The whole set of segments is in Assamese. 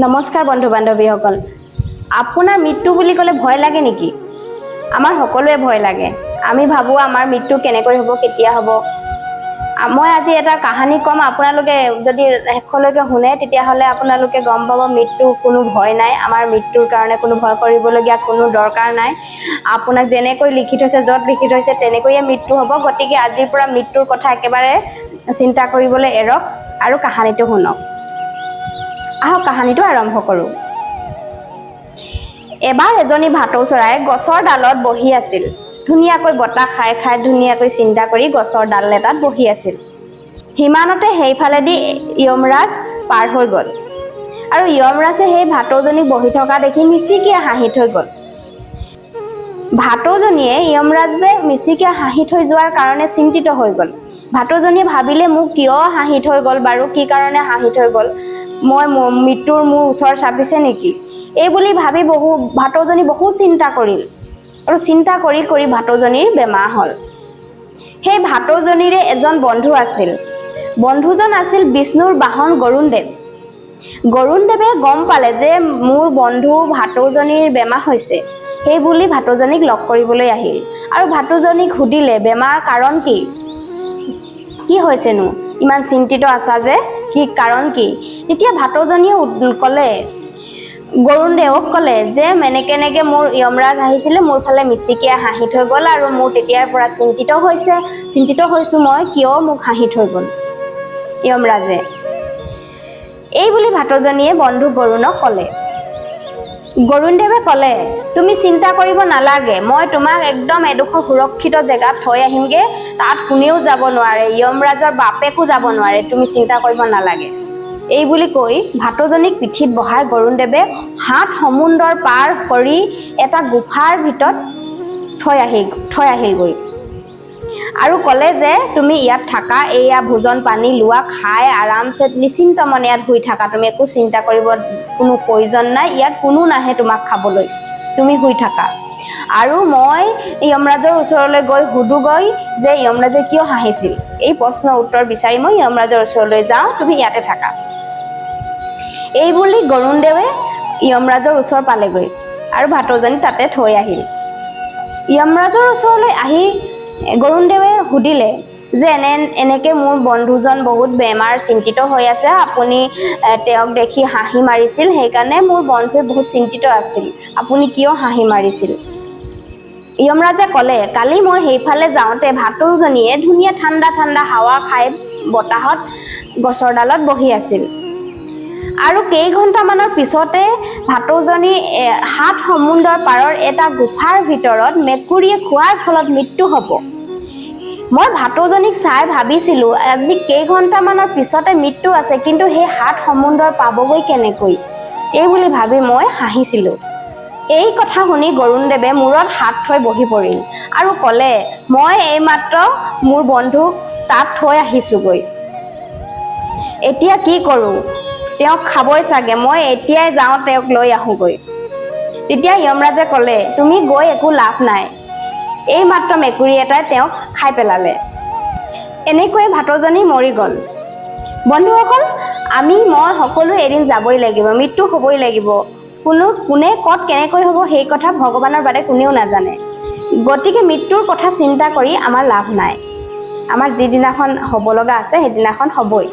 নমস্কাৰ বন্ধু বান্ধৱীসকল, আপোনাৰ মৃত্যু বুলি ক'লে ভয় লাগে নেকি? আমাৰ সকলোৱে ভয় লাগে। আমি ভাবোঁ আমাৰ মৃত্যু কেনেকৈ হ'ব, কেতিয়া হ'ব। মই আজি এটা কাহিনী ক'ম, আপোনালোকে যদি শেষলৈকে শুনে তেতিয়াহ'লে আপোনালোকে গম পাব মৃত্যুৰ কোনো ভয় নাই। আমাৰ মৃত্যুৰ কাৰণে কোনো ভয় কৰিবলগীয়া কোনো দৰকাৰ নাই। আপোনাক যেনেকৈ লিখি থৈছে, য'ত লিখি থৈছে তেনেকৈয়ে মৃত্যু হ'ব। গতিকে আজিৰ পৰা মৃত্যুৰ কথা একেবাৰে চিন্তা কৰিবলৈ এৰক আৰু কাহিনীটো শুনক। আহক কাহিনীটো আৰম্ভ কৰোঁ। এবাৰ এজনী ভাটৌ চৰাই গছৰ ডালত বহি আছিল। ধুনীয়াকৈ বতাহ খাই খাই ধুনীয়াকৈ চিন্তা কৰি গছৰ ডাল এটাত বহি আছিল। সিমানতে সেইফালেদি যমৰাজ পাৰ হৈ গ'ল আৰু যমৰাজে সেই ভাটৌজনীক বহি থকা দেখি মিচিকিয়াই হাঁহি থৈ গ'ল। ভাটৌজনীয়ে যমৰাজে মিচিকিয়াই হাঁহি থৈ যোৱাৰ কাৰণে চিন্তিত হৈ গ'ল। ভাটৌজনীয়ে ভাবিলে, মোক কিয় হাঁহি থৈ গ'ল বাৰু, কি কাৰণে হাঁহি থৈ গ'ল? মৃত্যুৰ মোৰ ওচৰ চাপিছে নেকি? এই বুলি ভাবি ভাটৌজনী বহু চিন্তা কৰিল আৰু চিন্তা কৰি কৰি ভাটৌজনীৰ বেমাৰ হ'ল। সেই ভাটৌজনীৰে এজন বন্ধু আছিল। বন্ধুজন আছিল বিষ্ণুৰ বাহন গৰুড়দেৱ। গৰুড়দেৱে গম পালে যে মোৰ বন্ধু ভাটৌজনীৰ বেমাৰ হৈছে, সেই বুলি ভাটৌজনীক লগ কৰিবলৈ আহিল আৰু ভাটৌজনীক সুধিলে, বেমাৰ কাৰণ কি? কি হৈছেনো? ইমান চিন্তিত আছা যে, কি কাৰণ কি? তেতিয়া ভাটৌজনীয়ে ক'লে, গৰুড়দেৱক ক'লে যে এনেকে মোৰ যমৰাজ আহিছিলে, মোৰ ফালে মিচিকিয়াই হাঁহি থৈ গ'ল আৰু মোৰ তেতিয়াৰ পৰা চিন্তিত হৈছো মই, কিয় মোক হাঁহি থৈ গ'ল যমৰাজে। এই বুলি ভাটৌজনীয়ে বন্ধু গৰুড়ক ক'লে। গৰুড়দেৱে ক'লে, তুমি চিন্তা কৰিব নালাগে, মই তোমাক একদম এডোখৰ সুৰক্ষিত জেগাত থৈ আহিমগে, তাত কোনেও যাব নোৱাৰে, যমৰাজৰ বাপেকো যাব নোৱাৰে, তুমি চিন্তা কৰিব নালাগে। এই বুলি কৈ ভাটৌজনীক পিঠিত বহাই গৰুড়দেৱে 7 সমুদ্ৰৰ পাৰ কৰি এটা গুফাৰ ভিতৰত থৈ আহিলগৈ আৰু ক'লে যে তুমি ইয়াত থাকা, এয়া ভোজন পানী লোৱা, খাই আৰামছে নিশ্চিন্ত মনে ইয়াত শুই থাকা, তুমি একো চিন্তা কৰিব কোনো প্ৰয়োজন নাই, ইয়াত কোনো নাহে তোমাক খাবলৈ, তুমি শুই থাকা। আৰু মই যমৰাজৰ ওচৰলৈ গৈ সুধোগৈ যে যমৰাজে কিয় হাঁহিছিল, এই প্ৰশ্নৰ উত্তৰ বিচাৰি মই যমৰাজৰ ওচৰলৈ যাওঁ, তুমি ইয়াতে থাকা। এই বুলি গৰুড়দেৱে যমৰাজৰ ওচৰ পালেগৈ আৰু ভাটৌজনী তাতে থৈ আহিল। যমৰাজৰ ওচৰলৈ আহি গৰুড়দেৱে সুধিলে যে এনেকে মোৰ বন্ধুজন বহুত বেমাৰ, চিন্তিত হৈ আছে, আপুনি তেওঁক দেখি হাঁহি মাৰিছিল, সেইকাৰণে মোৰ বন্ধুৱে বহুত চিন্তিত আছিল, আপুনি কিয় হাঁহি মাৰিছিল? যমৰাজে ক'লে, কালি মই সেইফালে যাওঁতে ভাটৌজনীয়ে ধুনীয়া ঠাণ্ডা ঠাণ্ডা হাৱা খাই বতাহত গছৰ ডালত বহি আছিল আৰু কেইঘণ্টামানৰ পিছতে ভাটৌজনী 7 সমুদ্ৰৰ পাৰৰ এটা গুফাৰ ভিতৰত মেকুৰীয়ে খোৱাৰ ফলত মৃত্যু হ'ব। মই ভাটৌজনীক চাই ভাবিছিলোঁ, আজি কেইঘণ্টামানৰ পিছতে মৃত্যু আছে, কিন্তু সেই 7 সমুদ্ৰৰ পাবগৈ কেনেকৈ? এই বুলি ভাবি মই হাঁহিছিলোঁ। এই কথা শুনি গৰুড়দেৱে মূৰত হাত থৈ বহি পৰিল আৰু ক'লে, মই এইমাত্ৰ মোৰ বন্ধুক তাত থৈ আহিছোগৈ, এতিয়া কি কৰোঁ? তেওঁক খাবই চাগে, মই এতিয়াই যাওঁ তেওঁক লৈ আহোঁগৈ। তেতিয়া যমৰাজে ক'লে, তুমি গৈ একো লাভ নাই, এইমাত্ৰ মেকুৰী এটাই তেওঁক খাই পেলালে। এনেকৈয়ে ভাটৌজনী মৰি গ'ল। বন্ধুসকল, মই সকলোৱে এদিন যাবই লাগিব, মৃত্যু হ'বই লাগিব। কোনে ক'ত কেনেকৈ হ'ব সেই কথা ভগৱানৰ বাদে কোনেও নাজানে। গতিকে মৃত্যুৰ কথা চিন্তা কৰি আমাৰ লাভ নাই। আমাৰ যিদিনাখন হ'ব লগা আছে সেইদিনাখন হ'বই।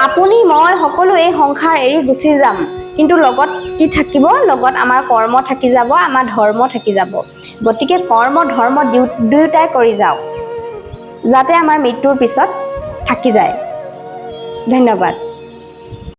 আপুনি মই সকলো এই সংসাৰ এৰি গুচি যাম, কিন্তু লগত কি থাকিব? লগত আমাৰ কৰ্ম থাকি যাব, আমাৰ ধৰ্ম থাকি যাব। গতিকে কৰ্ম ধৰ্ম দুয়োটাই কৰি যাওক, যাতে আমাৰ মৃত্যুৰ পিছত থাকি যায়। ধন্যবাদ।